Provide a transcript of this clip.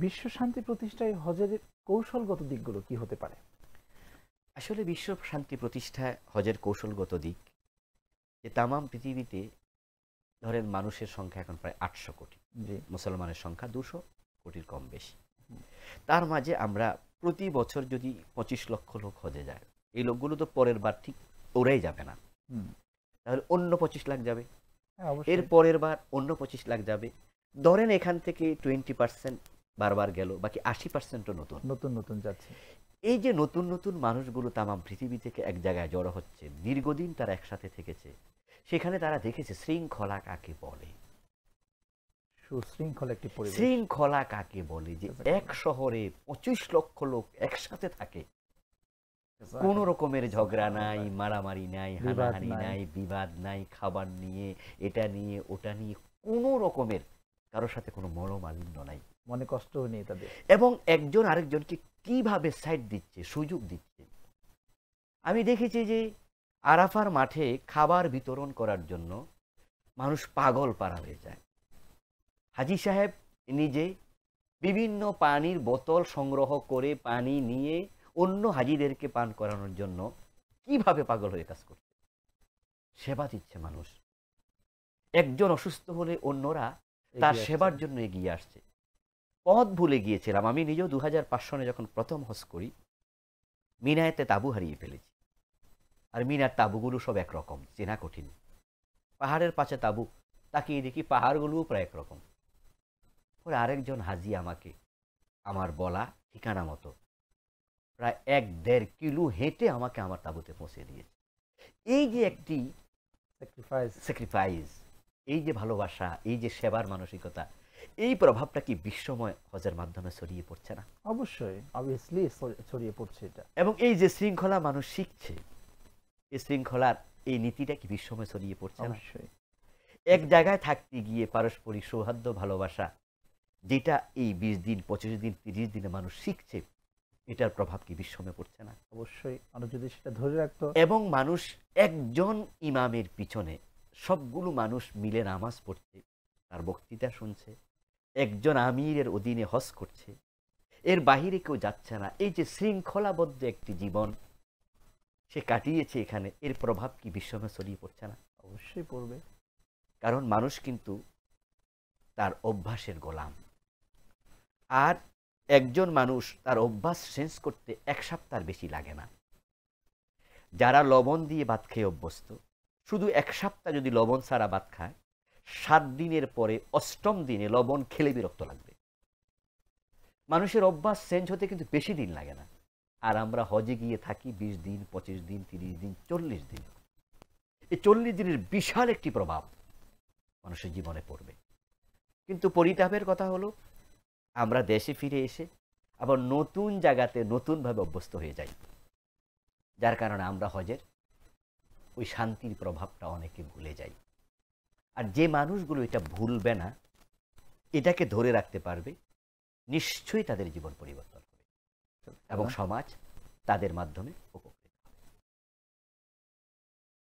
বিশ্ব শান্তি প্রতিষ্ঠায় হজের কৌশলগত দিকগুলো কি হতে পারে? আসলে বিশ্ব শান্তি প্রতিষ্ঠায় হজের কৌশলগত দিক যে তামাম পৃথিবীতে ধরেন মানুষের সংখ্যা এখন প্রায় 800 কোটি, জি। মুসলমানের সংখ্যা 200 কোটির কম বেশি। তার মাঝে আমরা প্রতি বছর যদি 25 লক্ষ লোক হজে যায়, এই লোকগুলো তো পরের বার ঠিক ওরাই যাবে না, তাহলে অন্য 25 লাখ যাবে, এর পরের বার অন্য 25 লাখ যাবে। ধরেন এখান থেকে 20% বারবার গেল, বাকি 80% নতুন নতুন নতুন যাচ্ছে। এই যে নতুন নতুন মানুষগুলো তামাম পৃথিবী থেকে এক জায়গায় জড়ো হচ্ছে, দীর্ঘদিন তারা একসাথে থেকেছে, সেখানে তারা দেখেছে শৃঙ্খলা কাকে বলে। সুশৃঙ্খল একটি পরিবেশ। শৃঙ্খলা কাকে বলে যে এক শহরে 25 লক্ষ লোক একসাথে থাকে, কোন রকমের ঝগড়া নাই, মারামারি নাই, হানাহানি নাই, বিবাদ নাই, খাবার নিয়ে এটা নিয়ে ওটা নিয়ে কোনো রকমের কারোর সাথে কোনো মনোমালিন্য নাই, মনে কষ্টও নেই তাদের। এবং একজন আরেকজনকে কিভাবে সাইড দিচ্ছে, সুযোগ দিচ্ছে। আমি দেখেছি যে আরাফার মাঠে খাবার বিতরণ করার জন্য মানুষ পাগল পারা হয়ে যায়। হাজী সাহেব নিজে বিভিন্ন পানির বোতল সংগ্রহ করে পানি নিয়ে অন্য হাজীদেরকে পান করানোর জন্য কিভাবে পাগল হয়ে কাজ করছে, সেবা দিচ্ছে মানুষ। একজন অসুস্থ হলে অন্যরা তার সেবার জন্য এগিয়ে আসছে। পথ ভুলে গিয়েছিলাম, আমি নিজেও 2005 সনে যখন প্রথম হজ করি, মিনাতে তাবু হারিয়ে ফেলেছি। আর মিনার তাবুগুলো সব একরকম, চেনা কঠিন। পাহাড়ের পাশে তাবু, তাকিয়ে দেখি পাহাড়গুলোও প্রায় একরকম। পরে আরেকজন হাজি আমাকে আমার বলা ঠিকানা মতো প্রায় 1-1.5 কিলো হেঁটে আমাকে আমার তাবুতে পৌঁছে দিয়েছে। এই যে একটি স্যাক্রিফাইস, এই যে ভালোবাসা, এই যে সেবার মানসিকতা, এই প্রভাবটা কি বিশ্বময় হজের মাধ্যমে ছড়িয়ে পড়ছে না? অবশ্যই, অবভিয়াসলি ছড়িয়ে পড়ছে এটা। এবং এই যে শৃঙ্খলা মানুষ শিখছে, এই শৃঙ্খলার এই নীতিটা কি বিশ্বময় ছড়িয়ে পড়ছে না? অবশ্যই। এক জায়গায় থাকতে গিয়ে পারস্পরিক সৌহার্দ্য, ভালোবাসা, যেটা এই 20 দিন, 25 দিন, 30 দিনে মানুষ শিখছে, এটার প্রভাব কি বিশ্বময় পড়ছে না? অবশ্যই। আর যদি সেটা ধরে রাখতো, এবং মানুষ একজন ইমামের পিছনে সবগুলো মানুষ মিলে নামাজ পড়ছে, তার বক্তৃতা শুনছে, একজন আমিরের অধীনে হজ করছে, এর বাহিরে কেউ যাচ্ছে না, এই যে শৃঙ্খলাবদ্ধ একটি জীবন সে কাটিয়েছে এখানে, এর প্রভাব কি বিশ্বময় ছড়িয়ে পড়ছে না? অবশ্যই পড়বে। কারণ মানুষ কিন্তু তার অভ্যাসের গোলাম। আর একজন মানুষ তার অভ্যাস চেঞ্জ করতে 1 সপ্তাহ বেশি লাগে না। যারা লবণ দিয়ে ভাত খেয়ে অভ্যস্ত, শুধু 1 সপ্তাহ যদি লবণ ছাড়া ভাত খায়, 7 দিনের পরে 8ম দিনে লবণ খেলে বিরক্ত লাগবে। মানুষের অভ্যাস চেঞ্জ হতে কিন্তু বেশি দিন লাগে না। আর আমরা হজে গিয়ে থাকি 20 দিন, 25 দিন, 30 দিন, 40 দিন। এই 40 দিনের বিশাল একটি প্রভাব মানুষের জীবনে পড়বে। কিন্তু পরিতাপের কথা হলো, আমরা দেশে ফিরে এসে আবার নতুন জায়গাতে নতুনভাবে অভ্যস্ত হয়ে যাই, যার কারণে আমরা হজের ওই শান্তির প্রভাবটা অনেকে ভুলে যাই। আর যে মানুষগুলো এটা ভুলবে না, এটাকে ধরে রাখতে পারবে, নিশ্চয়ই তাদের জীবন পরিবর্তন হবে এবং সমাজ তাদের মাধ্যমে